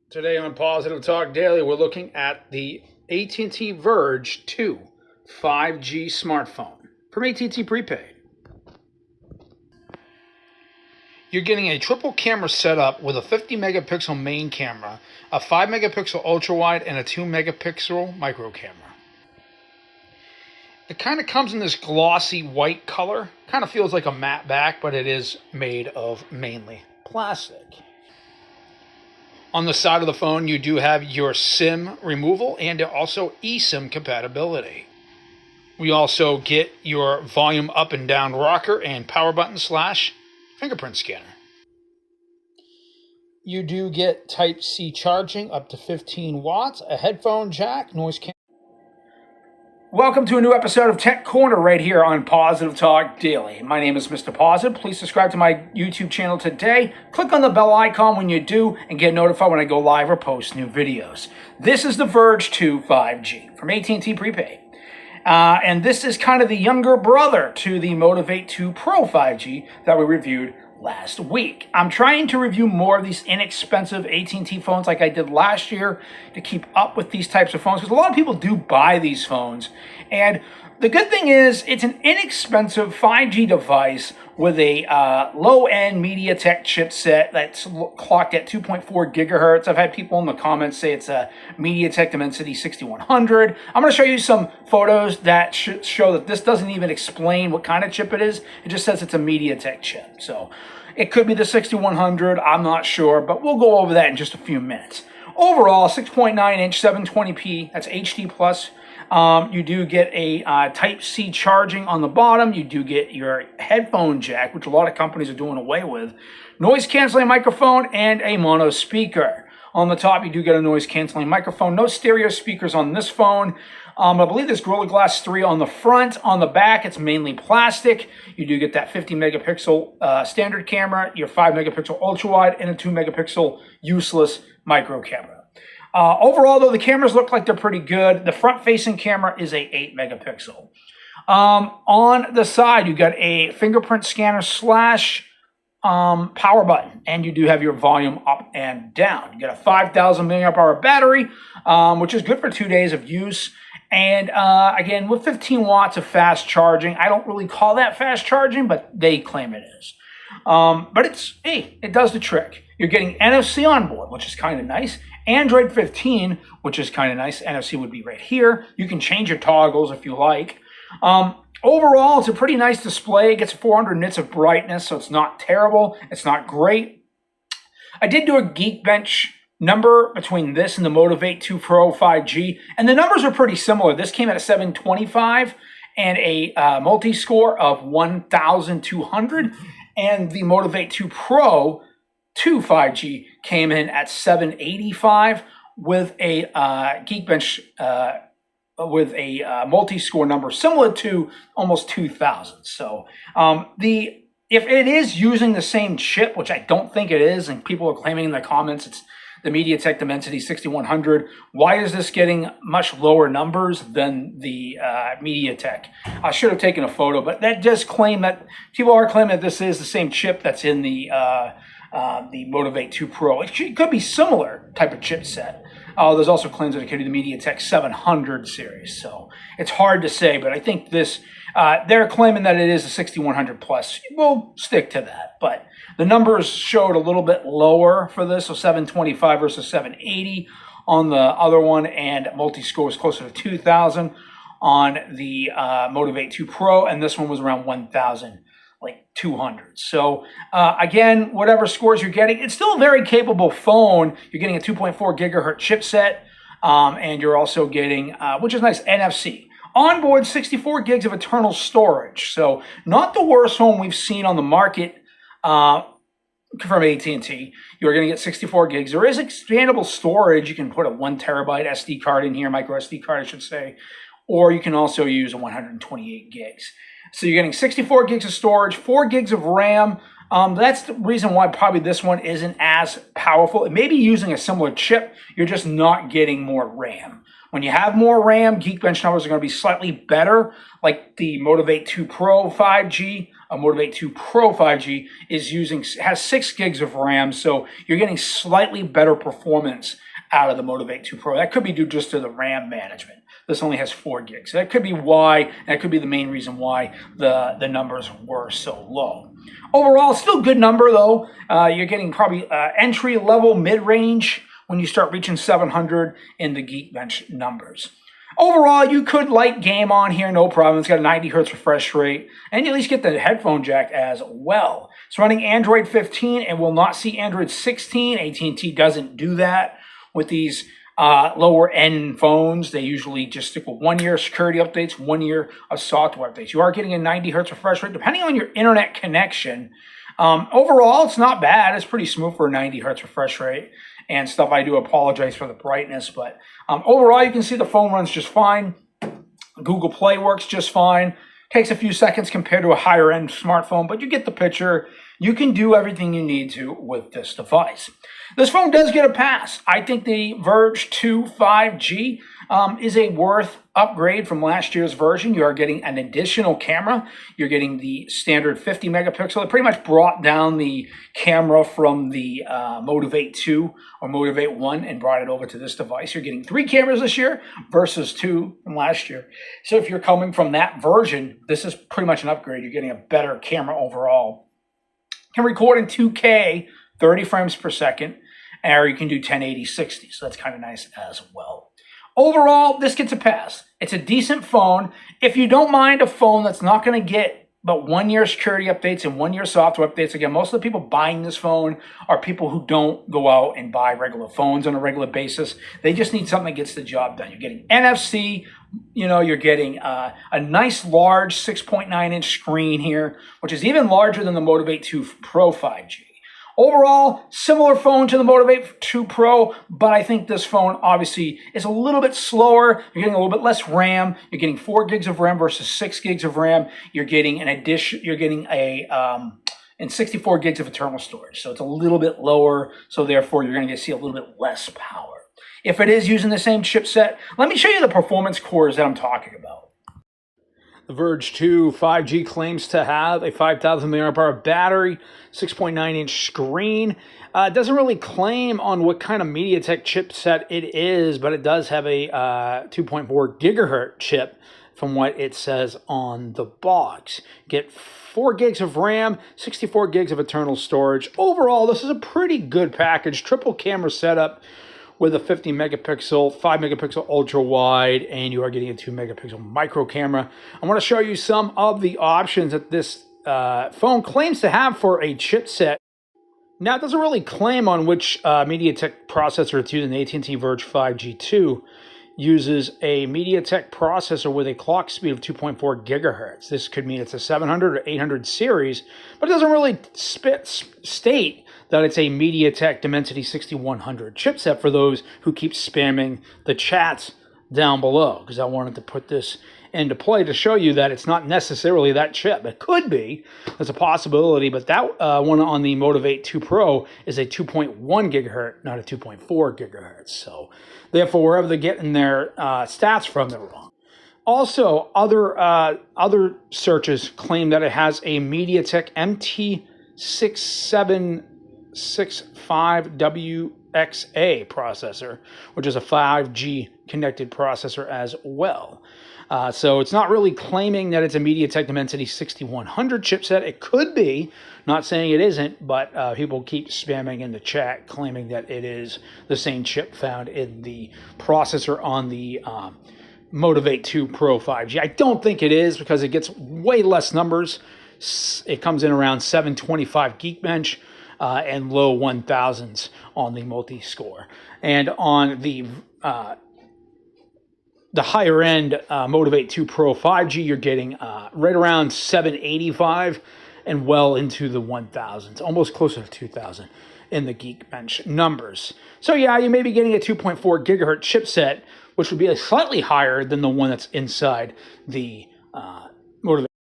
Today on Positive Talk Daily, we're looking at the AT&t Verge 2 5G smartphone from AT&t Prepaid. You're getting a triple camera setup with a 50 megapixel main camera, a 5 megapixel ultra wide, and a 2 megapixel micro camera. It kind of comes in this glossy white color. Kind of feels like a matte back, but it is made of mainly plastic. On the side of the phone, you do have your SIM removal and also eSIM compatibility. We also get your volume up and down rocker and power button / fingerprint scanner. You do get Type-C charging up to 15 watts, a headphone jack, noise cancellation. Welcome to a new episode of Tech Corner right here on Positive Talk Daily. My name is Mr. Positive. Please subscribe to my YouTube channel today. Click on the bell icon when you do and get notified when I go live or post new videos. This is the Verge 2 5G from AT&T Prepaid. And this is kind of the younger brother to the Motivate 2 Pro 5G that we reviewed last week. I'm trying to review more of these inexpensive AT&T phones like I did last year to keep up with these types of phones, because a lot of people do buy these phones. And the good thing is it's an inexpensive 5G device with a low-end MediaTek chipset that's clocked at 2.4 gigahertz. I've had people in the comments say it's a MediaTek Dimensity 6100. I'm going to show you some photos that show that this doesn't even explain what kind of chip it is. It just says it's a MediaTek chip. So it could be the 6100. I'm not sure, but we'll go over that in just a few minutes. Overall, 6.9-inch 720p. That's HD plus. You do get a Type-C charging on the bottom. You do get your headphone jack, which a lot of companies are doing away with, noise canceling microphone, and a mono speaker. On the top, you do get a noise canceling microphone. No stereo speakers on this phone. I believe there's Gorilla Glass 3 on the front. On the back, it's mainly plastic. You do get that 50 megapixel standard camera, your 5 megapixel ultra wide, and a 2 megapixel useless micro camera. Overall, though, the cameras look like they're pretty good. The front-facing camera is a 8 megapixel. On the side, you got a fingerprint scanner / power button, and you do have your volume up and down. You got a 5,000 milliamp hour battery, which is good for 2 days of use. And again, with 15 watts of fast charging, I don't really call that fast charging, but they claim it is. But it does the trick. You're getting NFC on board, which is kind of nice. Android 15, which is kind of nice. NFC would be right here. You can change your toggles if you like. Overall, it's a pretty nice display. It gets 400 nits of brightness, so it's not terrible. It's not great. I did do a Geekbench number between this and the Motivate 2 Pro 5G, and the numbers are pretty similar. This came at a 725 and a multi-score of 1,200, and the Motivate 2 Pro 2 5G came in at 785 with a Geekbench with a multi-score number similar to almost 2,000. So if it is using the same chip, which I don't think it is, and people are claiming in the comments it's the MediaTek Dimensity 6100, why is this getting much lower numbers than the MediaTek? I should have taken a photo, but that does claim that people are claiming that this is the same chip that's in the Motivate 2 Pro. It could be similar type of chipset. There's also claims that it could be the MediaTek 700 series. So it's hard to say, but I think this, they're claiming that it is a 6100 plus. We'll stick to that. But the numbers showed a little bit lower for this, so 725 versus 780 on the other one, and multi-score was closer to 2,000 on the Motivate 2 Pro, and this one was around 1,000. Like 200. So again, whatever scores you're getting, it's still a very capable phone. You're getting a 2.4 gigahertz chipset, and you're also getting, which is nice, NFC. Onboard 64 gigs of internal storage. So not the worst phone we've seen on the market from AT&T. You're going to get 64 gigs. There is expandable storage. You can put a 1 terabyte SD card in here, micro SD card, I should say, or you can also use a 128 gigs. So you're getting 64 gigs of storage, 4 gigs of RAM. That's the reason why probably this one isn't as powerful. It may be using a similar chip. You're just not getting more RAM. When you have more RAM, Geekbench numbers are going to be slightly better, like the Motivate 2 Pro 5G. Motivate 2 Pro 5G has 6 gigs of RAM, so you're getting slightly better performance out of the Motivate 2 Pro. That could be due just to the RAM management. This only has 4 gigs. That could be why, that could be the main reason why the numbers were so low. Overall, still good number though. You're getting probably entry level, mid-range when you start reaching 700 in the Geekbench numbers. Overall, you could light game on here, no problem. It's got a 90 hertz refresh rate, and you at least get the headphone jack as well. It's running Android 15 and will not see Android 16. AT&T doesn't do that with these lower end phones. They usually just stick with 1 year security updates, 1 year of software updates. You are getting a 90 hertz refresh rate depending on your internet connection. Overall, it's not bad. It's pretty smooth for a 90 hertz refresh rate and stuff. I do apologize for the brightness, but overall, you can see the phone runs just fine. Google Play works just fine. Takes a few seconds compared to a higher end smartphone, but you get the picture. You can do everything you need to with this device. This phone does get a pass. I think the Verge 2 5G is a worth upgrade from last year's version. You are getting an additional camera. You're getting the standard 50 megapixel. It pretty much brought down the camera from the Motivate 2 or Motivate 1 and brought it over to this device. You're getting 3 cameras this year versus 2 from last year. So if you're coming from that version, this is pretty much an upgrade. You're getting a better camera overall. Can record in 2K, 30 frames per second, or you can do 1080 60, so that's kind of nice as well. Overall, this gets a pass. It's a decent phone. If you don't mind a phone that's not going to get but 1 year security updates and 1 year software updates, again, most of the people buying this phone are people who don't go out and buy regular phones on a regular basis. They just need something that gets the job done. You're getting NFC, you're getting a nice large 6.9 inch screen here, which is even larger than the Motivate 2 Pro 5G. Overall, similar phone to the Motivate 2 Pro, but I think this phone obviously is a little bit slower. You're getting a little bit less RAM. You're getting 4 gigs of RAM versus 6 gigs of RAM. You're getting and 64 gigs of internal storage. So it's a little bit lower. So therefore, you're going to see a little bit less power. If it is using the same chipset, let me show you the performance cores that I'm talking about. The Verge 2 5G claims to have a 5,000 mAh battery, 6.9 inch screen. It doesn't really claim on what kind of MediaTek chipset it is, but it does have a 2.4 gigahertz chip from what it says on the box. Get 4 gigs of RAM, 64 gigs of internal storage. Overall, this is a pretty good package. Triple camera setup with a 50 megapixel, 5 megapixel ultra wide, and you are getting a 2 megapixel micro camera. I want to show you some of the options that this phone claims to have for a chipset. Now, it doesn't really claim on which MediaTek processor it's using. The AT&t Verge 5G 2 uses a MediaTek processor with a clock speed of 2.4 gigahertz. This could mean it's a 700 or 800 series, but it doesn't really state that it's a MediaTek Dimensity 6100 chipset for those who keep spamming the chats down below, because I wanted to put this into play to show you that it's not necessarily that chip. It could be. There's a possibility, but that one on the Motivate 2 Pro is a 2.1 gigahertz, not a 2.4 gigahertz. So therefore, wherever they're getting their stats from, they're wrong. Also, other searches claim that it has a MediaTek MT6765WXA processor, which is a 5G connected processor as well. So it's not really claiming that it's a MediaTek Dimensity 6100 chipset. It could be, not saying it isn't, but people keep spamming in the chat claiming that it is the same chip found in the processor on the Motivate 2 Pro 5G. I don't think it is, because it gets way less numbers. It comes in around 725 Geekbench and low 1000s on the multi-score. And on the higher end Motivate 2 Pro 5G, you're getting right around 785 and well into the 1000s, almost closer to 2000 in the Geekbench numbers. So yeah, you may be getting a 2.4 gigahertz chipset, which would be slightly higher than the one that's inside the Motivate